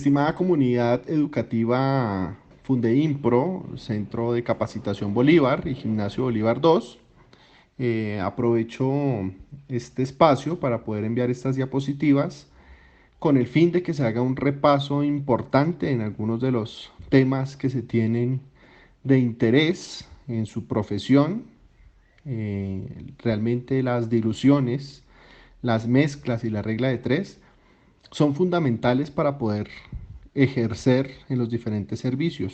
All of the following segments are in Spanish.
Estimada comunidad educativa Fundeimpro, Centro de Capacitación Bolívar y Gimnasio Bolívar 2, aprovecho este espacio para poder enviar estas diapositivas con el fin de que se haga un repaso importante en algunos de los temas que se tienen de interés en su profesión. Realmente las diluciones, las mezclas y la regla de tres son fundamentales para poder ejercer en los diferentes servicios.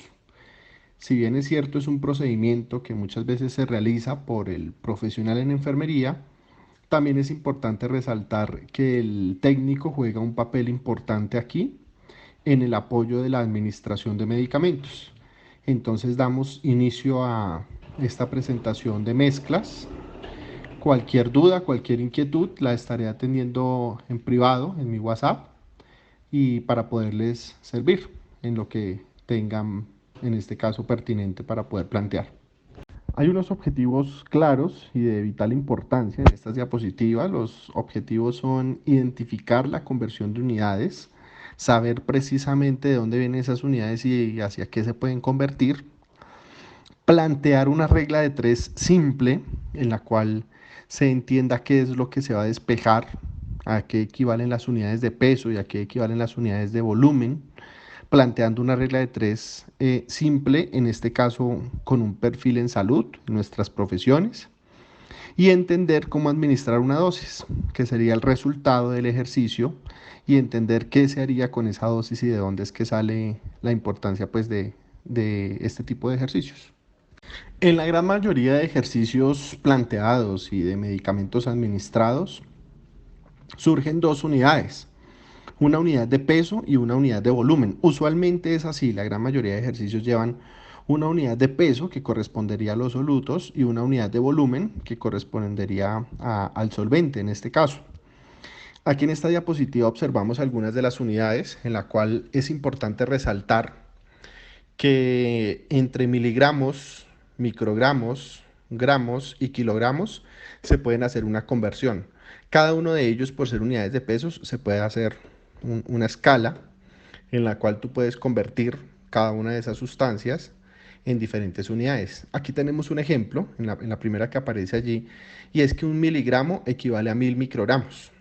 Si bien es cierto, es un procedimiento que muchas veces se realiza por el profesional en enfermería, también es importante resaltar que el técnico juega un papel importante aquí en el apoyo de la administración de medicamentos. Entonces damos inicio a esta presentación de mezclas. Cualquier duda, cualquier inquietud la estaré atendiendo en privado en mi WhatsApp y para poderles servir en lo que tengan, en este caso, pertinente para poder plantear. Hay unos objetivos claros y de vital importancia en estas diapositivas. Los objetivos son identificar la conversión de unidades, saber precisamente de dónde vienen esas unidades y hacia qué se pueden convertir, plantear una regla de tres simple en la cual se entienda qué es lo que se va a despejar, a qué equivalen las unidades de peso y a qué equivalen las unidades de volumen, planteando una regla de tres simple, en este caso con un perfil en salud, en nuestras profesiones, y entender cómo administrar una dosis, que sería el resultado del ejercicio, y entender qué se haría con esa dosis y de dónde es que sale la importancia pues, de este tipo de ejercicios. En la gran mayoría de ejercicios planteados y de medicamentos administrados, surgen dos unidades, una unidad de peso y una unidad de volumen. Usualmente es así, la gran mayoría de ejercicios llevan una unidad de peso que correspondería a los solutos y una unidad de volumen que correspondería al solvente en este caso. Aquí en esta diapositiva observamos algunas de las unidades en la cual es importante resaltar que entre miligramos, microgramos, gramos y kilogramos se pueden hacer una conversión. Cada uno de ellos, por ser unidades de pesos, se puede hacer una escala en la cual tú puedes convertir cada una de esas sustancias en diferentes unidades. Aquí tenemos un ejemplo, en la primera que aparece allí, y es que un miligramo equivale a 1000 microgramos.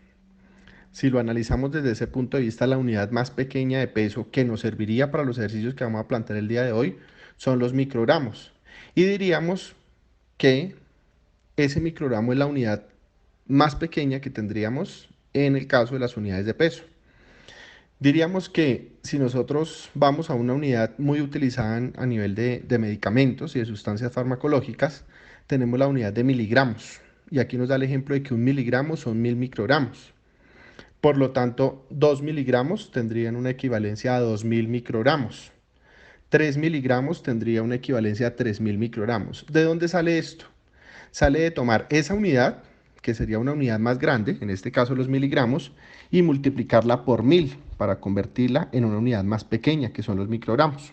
Si lo analizamos desde ese punto de vista, la unidad más pequeña de peso que nos serviría para los ejercicios que vamos a plantear el día de hoy son los microgramos. Y diríamos que ese microgramo es la unidad más pequeña que tendríamos en el caso de las unidades de peso. Diríamos que si nosotros vamos a una unidad muy utilizada a nivel de medicamentos y de sustancias farmacológicas, tenemos la unidad de miligramos. Y aquí nos da el ejemplo de que un miligramo son 1000 microgramos. Por lo tanto, 2 miligramos tendrían una equivalencia a 2000 microgramos. 3 miligramos tendría una equivalencia a 3000 microgramos. ¿De dónde sale esto? Sale de tomar esa unidad, que sería una unidad más grande, en este caso los miligramos, y multiplicarla por 1000 para convertirla en una unidad más pequeña, que son los microgramos.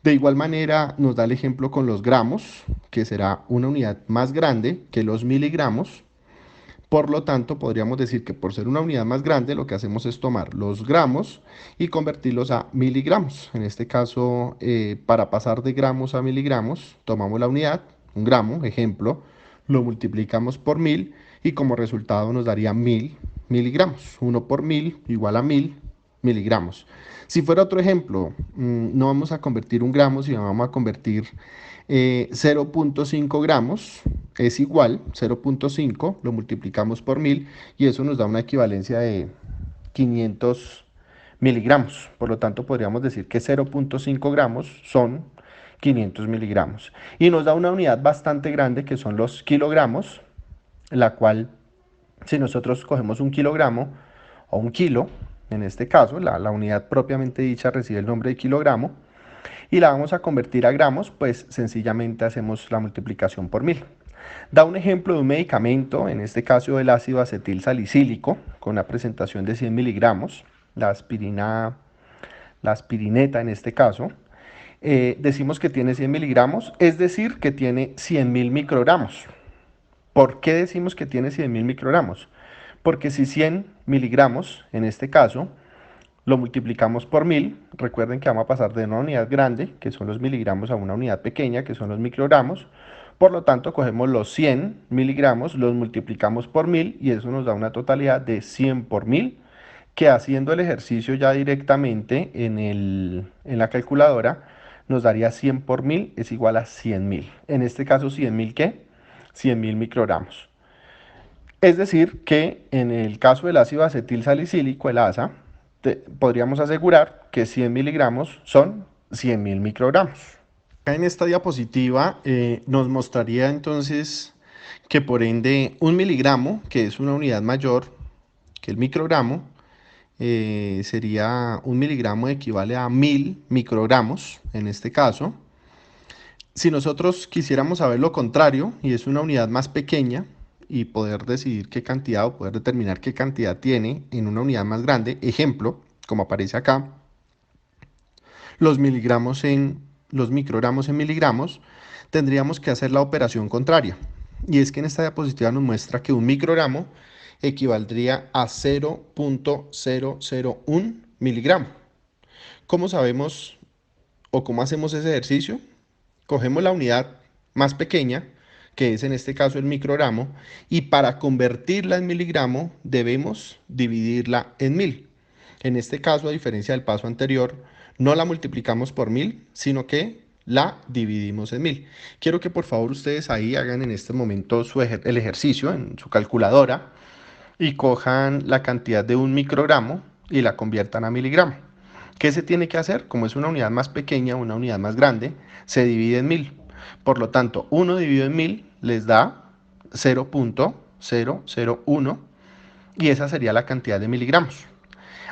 De igual manera nos da el ejemplo con los gramos, que será una unidad más grande que los miligramos. Por lo tanto, podríamos decir que por ser una unidad más grande, lo que hacemos es tomar los gramos y convertirlos a miligramos. En este caso, para pasar de gramos a miligramos, tomamos la unidad, un gramo, ejemplo, lo multiplicamos por 1000 y como resultado nos daría 1000 miligramos. 1 por 1000 igual a 1000 miligramos. Si fuera otro ejemplo, no vamos a convertir un gramo, sino vamos a convertir 0.5 gramos, es igual, 0.5, lo multiplicamos por 1000 y eso nos da una equivalencia de 500 miligramos. Por lo tanto, podríamos decir que 0.5 gramos son 500 miligramos. Y nos da una unidad bastante grande que son los kilogramos, la cual, si nosotros cogemos un kilogramo o un kilo, en este caso, la unidad propiamente dicha recibe el nombre de kilogramo, y la vamos a convertir a gramos, pues sencillamente hacemos la multiplicación por 1000. Da un ejemplo de un medicamento, en este caso el ácido acetil salicílico, con una presentación de 100 miligramos, la aspirineta en este caso. Decimos que tiene 100 miligramos, es decir, que tiene 100.000 microgramos. ¿Por qué decimos que tiene 100.000 microgramos? Porque si 100 miligramos, en este caso, lo multiplicamos por 1000. Recuerden que vamos a pasar de una unidad grande, que son los miligramos, a una unidad pequeña, que son los microgramos. Por lo tanto, cogemos los 100 miligramos, los multiplicamos por 1000 y eso nos da una totalidad de 100 por 1000, que haciendo el ejercicio ya directamente en la calculadora, nos daría 100 por 1000 es igual a 100.000. En este caso, 100.000, ¿qué? 100.000 microgramos. Es decir, que en el caso del ácido acetil salicílico, el ASA, podríamos asegurar que 100 miligramos son 100.000 microgramos. Acá en esta diapositiva nos mostraría entonces que por ende un miligramo, que es una unidad mayor que el microgramo, sería un miligramo equivale a 1000 microgramos en este caso. Si nosotros quisiéramos saber lo contrario, y es una unidad más pequeña, y poder decidir qué cantidad o poder determinar qué cantidad tiene en una unidad más grande, ejemplo, como aparece acá, los microgramos en miligramos, tendríamos que hacer la operación contraria. Y es que en esta diapositiva nos muestra que un microgramo equivaldría a 0.001 miligramo. ¿Cómo sabemos o cómo hacemos ese ejercicio? Cogemos la unidad más pequeña, que es en este caso el microgramo, y para convertirla en miligramo debemos dividirla en 1000. En este caso, a diferencia del paso anterior, no la multiplicamos por 1000, sino que la dividimos en 1000. Quiero que por favor ustedes ahí hagan en este momento el ejercicio en su calculadora y cojan la cantidad de un microgramo y la conviertan a miligramo. ¿Qué se tiene que hacer? Como es una unidad más pequeña, una unidad más grande, se divide en 1000. Por lo tanto, 1 dividido en 1000 les da 0.001 y esa sería la cantidad de miligramos.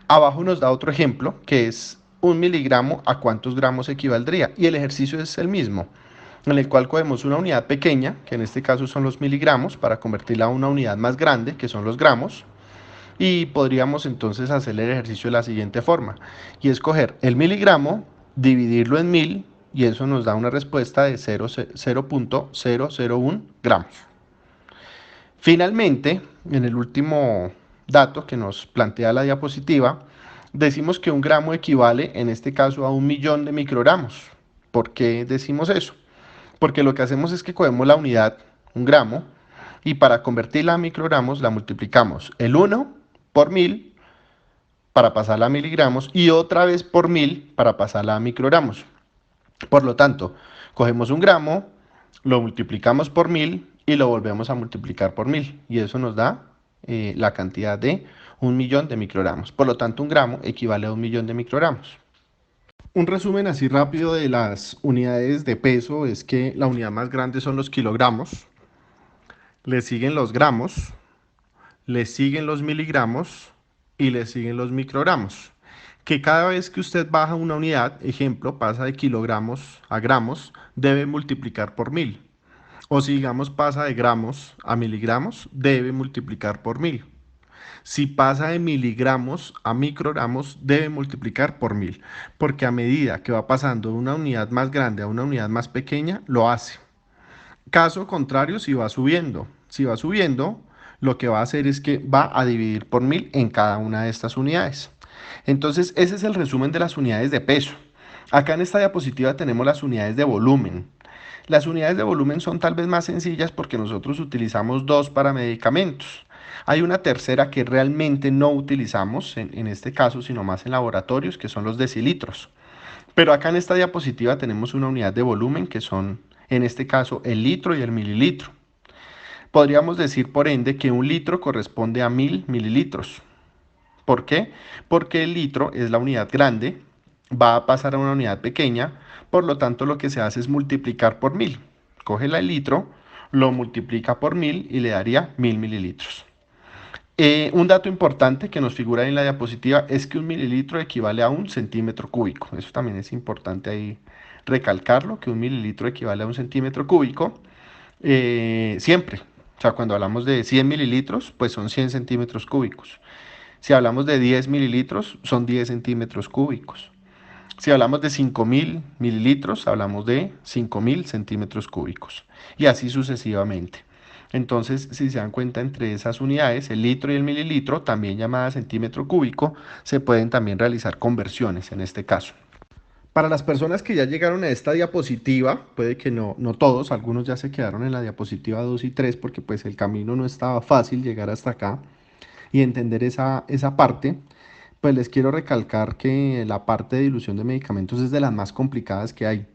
Abajo nos da otro ejemplo que es un miligramo a cuántos gramos equivaldría y el ejercicio es el mismo, en el cual cogemos una unidad pequeña, que en este caso son los miligramos, para convertirla a una unidad más grande, que son los gramos, y podríamos entonces hacer el ejercicio de la siguiente forma, y escoger el miligramo, dividirlo en 1000, y eso nos da una respuesta de 0.001 gramos. Finalmente, en el último dato que nos plantea la diapositiva, decimos que un gramo equivale en este caso a 1.000.000 de microgramos. ¿Por qué decimos eso? Porque lo que hacemos es que cogemos la unidad, un gramo, y para convertirla a microgramos la multiplicamos el 1 por 1000 para pasarla a miligramos y otra vez por 1000 para pasarla a microgramos. Por lo tanto, cogemos un gramo, lo multiplicamos por 1000 y lo volvemos a multiplicar por 1000 y eso nos da la cantidad de 1.000.000 de microgramos. Por lo tanto, un gramo equivale a 1.000.000 de microgramos. Un resumen así rápido de las unidades de peso es que la unidad más grande son los kilogramos, le siguen los gramos, le siguen los miligramos y le siguen los microgramos. Que cada vez que usted baja una unidad, ejemplo, pasa de kilogramos a gramos, debe multiplicar por 1000. O si digamos pasa de gramos a miligramos, debe multiplicar por 1000. Si pasa de miligramos a microgramos, debe multiplicar por 1000, porque a medida que va pasando de una unidad más grande a una unidad más pequeña, lo hace. Caso contrario, si va subiendo, lo que va a hacer es que va a dividir por 1000 en cada una de estas unidades. Entonces, ese es el resumen de las unidades de peso. Acá en esta diapositiva tenemos las unidades de volumen. Las unidades de volumen son tal vez más sencillas porque nosotros utilizamos dos para medicamentos. Hay una tercera que realmente no utilizamos en este caso, sino más en laboratorios, que son los decilitros. Pero acá en esta diapositiva tenemos una unidad de volumen que son, en este caso, el litro y el mililitro. Podríamos decir, por ende, que un litro corresponde a 1000 mililitros. ¿Por qué? Porque el litro es la unidad grande, va a pasar a una unidad pequeña, por lo tanto lo que se hace es multiplicar por 1000. Coge el litro, lo multiplica por 1000 y le daría 1000 mililitros. Un dato importante que nos figura en la diapositiva es que un mililitro equivale a un centímetro cúbico. Eso también es importante ahí recalcarlo, que un mililitro equivale a un centímetro cúbico. Siempre, o sea, cuando hablamos de 100 mililitros, pues son 100 centímetros cúbicos. Si hablamos de 10 mililitros, son 10 centímetros cúbicos. Si hablamos de 5000 mililitros, hablamos de 5000 centímetros cúbicos. Y así sucesivamente. Entonces, si se dan cuenta, entre esas unidades, el litro y el mililitro, también llamadas centímetro cúbico, se pueden también realizar conversiones en este caso. Para las personas que ya llegaron a esta diapositiva, puede que no todos, algunos ya se quedaron en la diapositiva 2 y 3 porque pues el camino no estaba fácil llegar hasta acá y entender esa parte, pues les quiero recalcar que la parte de dilución de medicamentos es de las más complicadas que hay.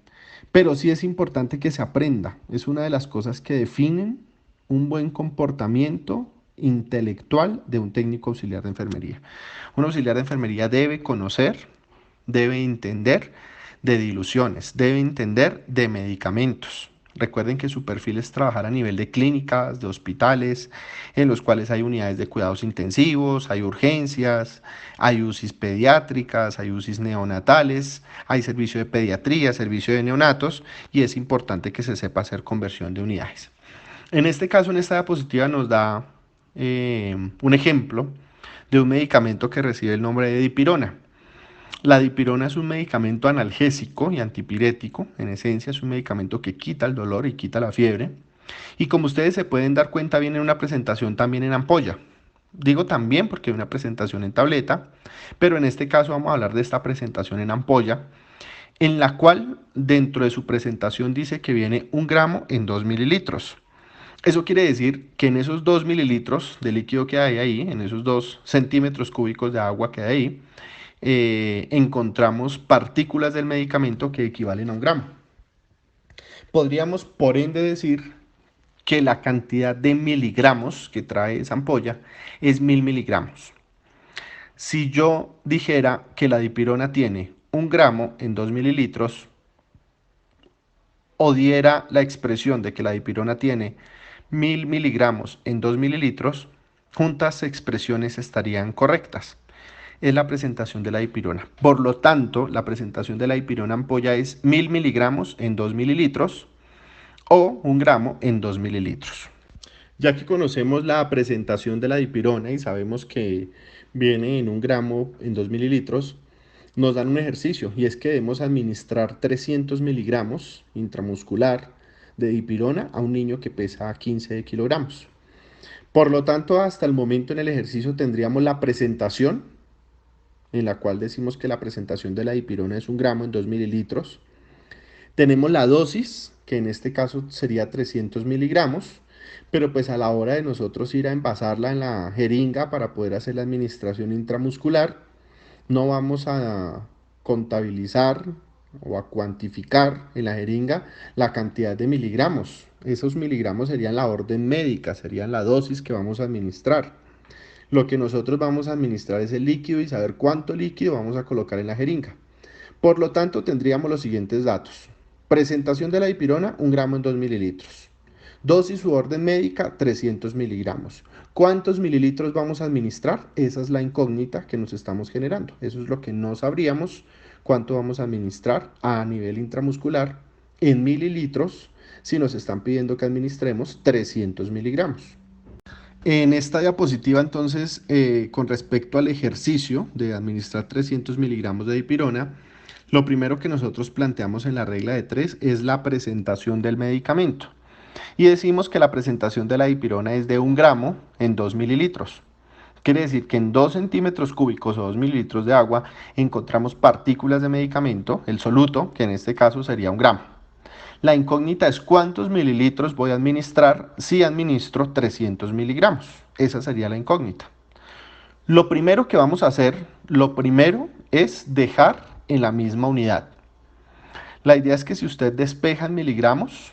Pero sí es importante que se aprenda. Es una de las cosas que definen un buen comportamiento intelectual de un técnico auxiliar de enfermería. Un auxiliar de enfermería debe conocer, debe entender de diluciones, debe entender de medicamentos. Recuerden que su perfil es trabajar a nivel de clínicas, de hospitales, en los cuales hay unidades de cuidados intensivos, hay urgencias, hay UCIs pediátricas, hay UCIs neonatales, hay servicio de pediatría, servicio de neonatos, y es importante que se sepa hacer conversión de unidades. En este caso, en esta diapositiva nos da un ejemplo de un medicamento que recibe el nombre de dipirona. La dipirona es un medicamento analgésico y antipirético. En esencia es un medicamento que quita el dolor y quita la fiebre. Y como ustedes se pueden dar cuenta, viene una presentación también en ampolla. Digo también porque hay una presentación en tableta, pero en este caso vamos a hablar de esta presentación en ampolla, en la cual dentro de su presentación dice que viene 1 gramo en 2 mililitros. Eso quiere decir que en esos 2 mililitros de líquido que hay ahí, en esos 2 centímetros cúbicos de agua que hay ahí, encontramos partículas del medicamento que equivalen a 1 gramo. Podríamos, por ende, decir que la cantidad de miligramos que trae esa ampolla es 1000 miligramos. Si yo dijera que la dipirona tiene 1 gramo en 2 mililitros, o diera la expresión de que la dipirona tiene 1000 miligramos en 2 mililitros, juntas expresiones estarían correctas. Es la presentación de la dipirona. Por lo tanto, la presentación de la dipirona ampolla es 1000 miligramos en 2 mililitros o 1 gramo en 2 mililitros. Ya que conocemos la presentación de la dipirona y sabemos que viene en 1 gramo en 2 mililitros, nos dan un ejercicio y es que debemos administrar 300 miligramos intramuscular de dipirona a un niño que pesa 15 kilogramos. Por lo tanto, hasta el momento en el ejercicio tendríamos la presentación, en la cual decimos que la presentación de la dipirona es 1 gramo en 2 mililitros. Tenemos la dosis, que en este caso sería 300 miligramos, pero pues a la hora de nosotros ir a envasarla en la jeringa para poder hacer la administración intramuscular, no vamos a contabilizar o a cuantificar en la jeringa la cantidad de miligramos. Esos miligramos serían la orden médica, serían la dosis que vamos a administrar. Lo que nosotros vamos a administrar es el líquido y saber cuánto líquido vamos a colocar en la jeringa. Por lo tanto, tendríamos los siguientes datos. Presentación de la dipirona, 1 gramo en 2 mililitros. Dosis u orden médica, 300 miligramos. ¿Cuántos mililitros vamos a administrar? Esa es la incógnita que nos estamos generando. Eso es lo que no sabríamos, cuánto vamos a administrar a nivel intramuscular en mililitros si nos están pidiendo que administremos 300 miligramos. En esta diapositiva, entonces, con respecto al ejercicio de administrar 300 miligramos de dipirona, lo primero que nosotros planteamos en la regla de 3 es la presentación del medicamento. Y decimos que la presentación de la dipirona es de 1 gramo en 2 mililitros. Quiere decir que en 2 centímetros cúbicos o 2 mililitros de agua encontramos partículas de medicamento, el soluto, que en este caso sería 1 gramo. La incógnita es cuántos mililitros voy a administrar si administro 300 miligramos. Esa sería la incógnita. Lo primero que vamos a hacer, es dejar en la misma unidad. La idea es que si usted despeja en miligramos,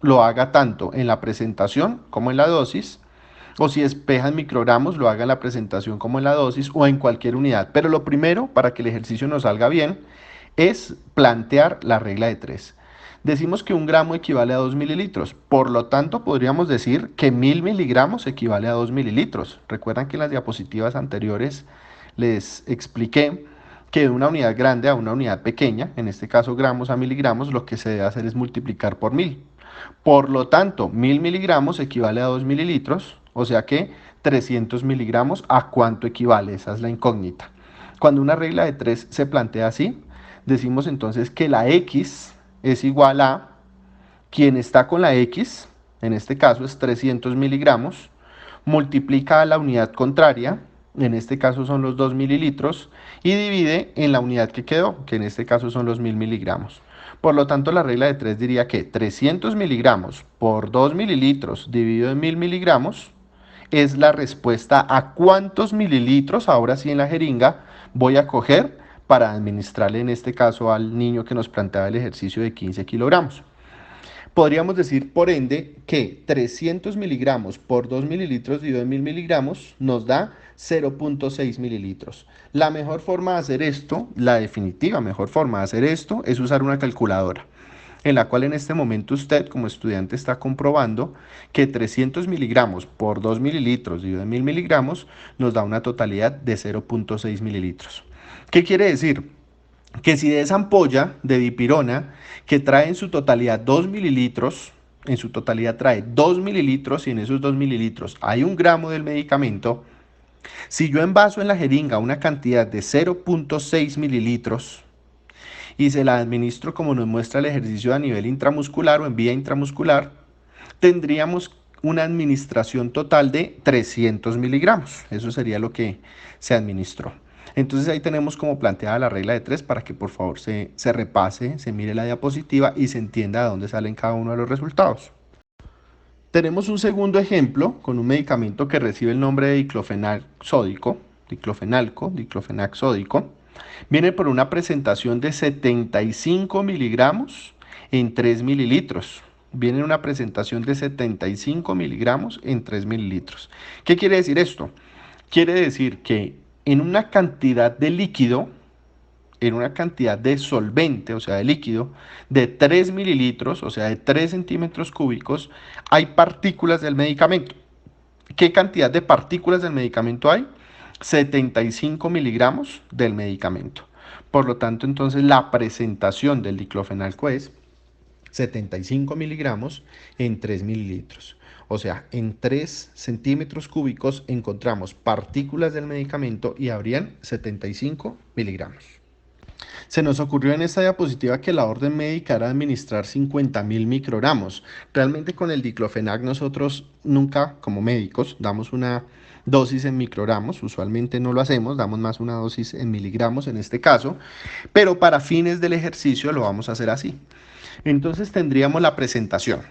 lo haga tanto en la presentación como en la dosis, o si despeja en microgramos, lo haga en la presentación como en la dosis o en cualquier unidad. Pero lo primero, para que el ejercicio nos salga bien, es plantear la regla de 3. Decimos que 1 gramo equivale a 2 mililitros, por lo tanto podríamos decir que 1000 miligramos equivale a 2 mililitros. Recuerdan que en las diapositivas anteriores les expliqué que de una unidad grande a una unidad pequeña, en este caso gramos a miligramos, lo que se debe hacer es multiplicar por 1000. Por lo tanto, 1000 miligramos equivale a 2 mililitros, o sea que 300 miligramos, ¿a cuánto equivale? Esa es la incógnita. Cuando una regla de 3 se plantea así, decimos entonces que la X es igual a quien está con la X, en este caso es 300 miligramos, multiplica a la unidad contraria, en este caso son los 2 mililitros, y divide en la unidad que quedó, que en este caso son los 1000 miligramos. Por lo tanto, la regla de 3 diría que 300 miligramos por 2 mililitros dividido en 1000 miligramos es la respuesta a cuántos mililitros, ahora sí en la jeringa, voy a coger para administrarle en este caso al niño que nos planteaba el ejercicio de 15 kilogramos. Podríamos decir, por ende, que 300 miligramos por 2 mililitros dividido en 1000 miligramos nos da 0.6 mililitros. La mejor forma de hacer esto, la definitiva mejor forma de hacer esto, es usar una calculadora, en la cual en este momento usted como estudiante está comprobando que 300 miligramos por 2 mililitros dividido en 1000 miligramos nos da una totalidad de 0.6 mililitros. ¿Qué quiere decir? Que si de esa ampolla de dipirona que trae en su totalidad 2 mililitros, en su totalidad trae 2 mililitros y en esos 2 mililitros hay 1 gramo del medicamento, si yo envaso en la jeringa una cantidad de 0.6 mililitros y se la administro como nos muestra el ejercicio a nivel intramuscular o en vía intramuscular, tendríamos una administración total de 300 miligramos. Eso sería lo que se administró. Entonces ahí tenemos como planteada la regla de 3 para que por favor se repase, se mire la diapositiva y se entienda de dónde salen cada uno de los resultados. Tenemos un segundo ejemplo con un medicamento que recibe el nombre de diclofenac sódico, diclofenac sódico. Viene por una presentación de 75 miligramos en 3 mililitros. Viene en una presentación de 75 miligramos en 3 mililitros. ¿Qué quiere decir esto? Quiere decir que en una cantidad de líquido, en una cantidad de solvente, o sea, de líquido, de 3 mililitros, o sea, de 3 centímetros cúbicos, hay partículas del medicamento. ¿Qué cantidad de partículas del medicamento hay? 75 miligramos del medicamento. Por lo tanto, entonces, la presentación del diclofenalco es 75 miligramos en 3 mililitros. O sea, en 3 centímetros cúbicos encontramos partículas del medicamento y habrían 75 miligramos. Se nos ocurrió en esta diapositiva que la orden médica era administrar 50.000 microgramos. Realmente con el diclofenac nosotros nunca, como médicos, damos una dosis en microgramos, usualmente no lo hacemos, damos más una dosis en miligramos en este caso, pero para fines del ejercicio lo vamos a hacer así. Entonces tendríamos la presentación.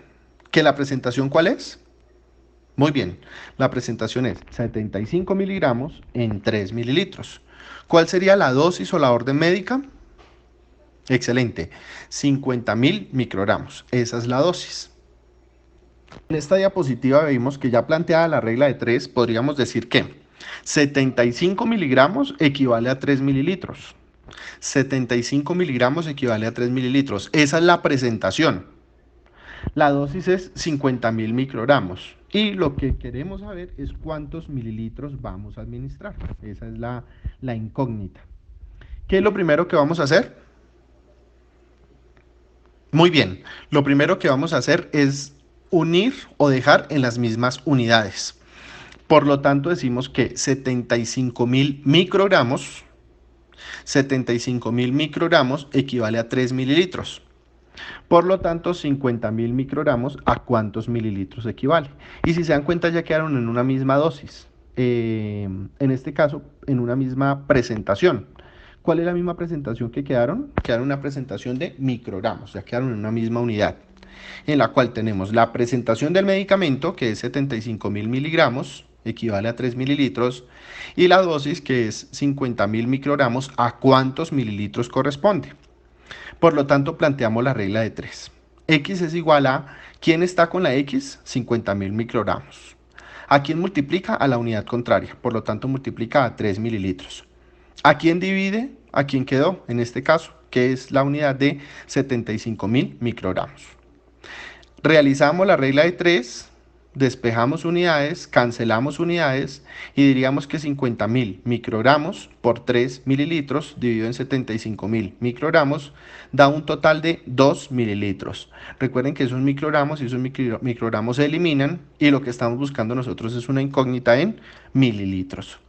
¿Que la presentación cuál es? Muy bien, la presentación es 75 miligramos en 3 mililitros. ¿Cuál sería la dosis o la orden médica? Excelente, 50.000 microgramos, esa es la dosis. En esta diapositiva vimos que ya planteada la regla de 3, podríamos decir que 75 miligramos equivale a 3 mililitros. 75 miligramos equivale a 3 mililitros, esa es la presentación. La dosis es 50.000 microgramos y lo que queremos saber es cuántos mililitros vamos a administrar. Esa es la incógnita. ¿Qué es lo primero que vamos a hacer? Muy bien, lo primero que vamos a hacer es unir o dejar en las mismas unidades. Por lo tanto decimos que 75.000 microgramos, 75.000 microgramos equivale a 3 mililitros. Por lo tanto, 50.000 microgramos, ¿a cuántos mililitros equivale? Y si se dan cuenta, ya quedaron en una misma dosis. En este caso, en una misma presentación. ¿Cuál es la misma presentación que quedaron? Quedaron una presentación de microgramos, ya quedaron en una misma unidad. En la cual tenemos la presentación del medicamento, que es 75.000 miligramos, equivale a 3 mililitros, y la dosis, que es 50.000 microgramos, ¿a cuántos mililitros corresponde? Por lo tanto, planteamos la regla de 3. X es igual a, ¿quién está con la X? 50.000 microgramos. ¿A quién multiplica? A la unidad contraria. Por lo tanto, multiplica a 3 mililitros. ¿A quién divide? ¿A quién quedó? En este caso, que es la unidad de 75.000 microgramos. Realizamos la regla de 3. Despejamos unidades, cancelamos unidades y diríamos que 50.000 microgramos por 3 mililitros dividido en 75.000 microgramos da un total de 2 mililitros. Recuerden que esos microgramos y esos microgramos se eliminan y lo que estamos buscando nosotros es una incógnita en mililitros.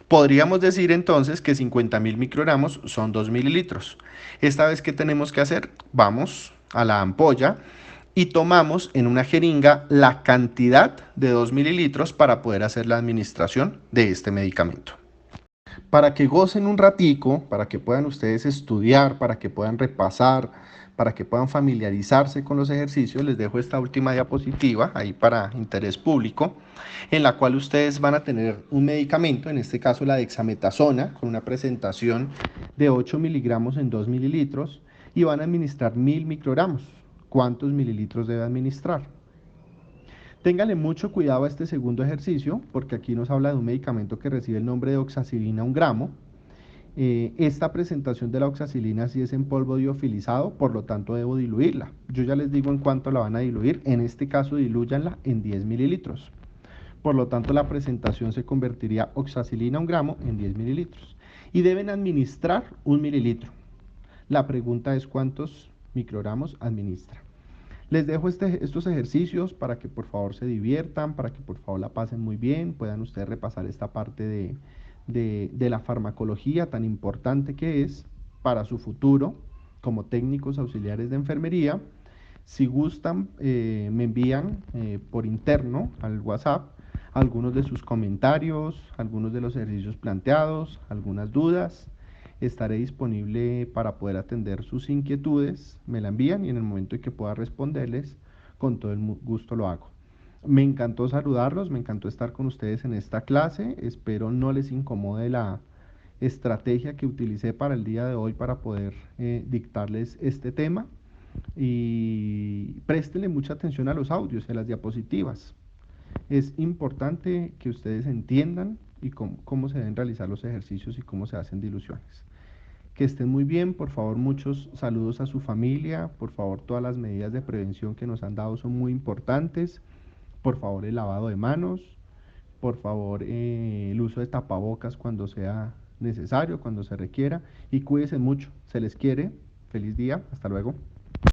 Podríamos decir entonces que 50.000 microgramos son 2 mililitros. Esta vez, ¿qué tenemos que hacer? Vamos a la ampolla y tomamos en una jeringa la cantidad de 2 mililitros para poder hacer la administración de este medicamento. Para que gocen un ratico, para que puedan ustedes estudiar, para que puedan repasar, para que puedan familiarizarse con los ejercicios, les dejo esta última diapositiva ahí para interés público, en la cual ustedes van a tener un medicamento, en este caso la dexametasona, con una presentación de 8 miligramos en 2 mililitros, y van a administrar 1000 microgramos. ¿Cuántos mililitros debe administrar? Téngale mucho cuidado a este segundo ejercicio, porque aquí nos habla de un medicamento que recibe el nombre de oxacilina 1 gramo. Esta presentación de la oxacilina sí es en polvo diofilizado, por lo tanto debo diluirla. Yo ya les digo en cuánto la van a diluir, en este caso dilúyanla en 10 mililitros. Por lo tanto la presentación se convertiría oxacilina 1 gramo en 10 mililitros. Y deben administrar 1 mililitro. La pregunta es cuántos microgramos administra. Les dejo estos ejercicios para que por favor se diviertan, para que por favor la pasen muy bien, puedan ustedes repasar esta parte de la farmacología tan importante que es para su futuro como técnicos auxiliares de enfermería. Si gustan, me envían por interno al WhatsApp algunos de sus comentarios, algunos de los ejercicios planteados, algunas dudas. Estaré disponible para poder atender sus inquietudes. Me la envían y en el momento en que pueda responderles, con todo el gusto lo hago. Me encantó saludarlos, me encantó estar con ustedes en esta clase. Espero no les incomode la estrategia que utilicé para el día de hoy para poder dictarles este tema. Y préstenle mucha atención a los audios y a las diapositivas. Es importante que ustedes entiendan y cómo se deben realizar los ejercicios y cómo se hacen diluciones. Que estén muy bien, por favor, muchos saludos a su familia, por favor, todas las medidas de prevención que nos han dado son muy importantes, por favor, el lavado de manos, por favor, el uso de tapabocas cuando sea necesario, cuando se requiera, y cuídense mucho, se les quiere, feliz día, hasta luego.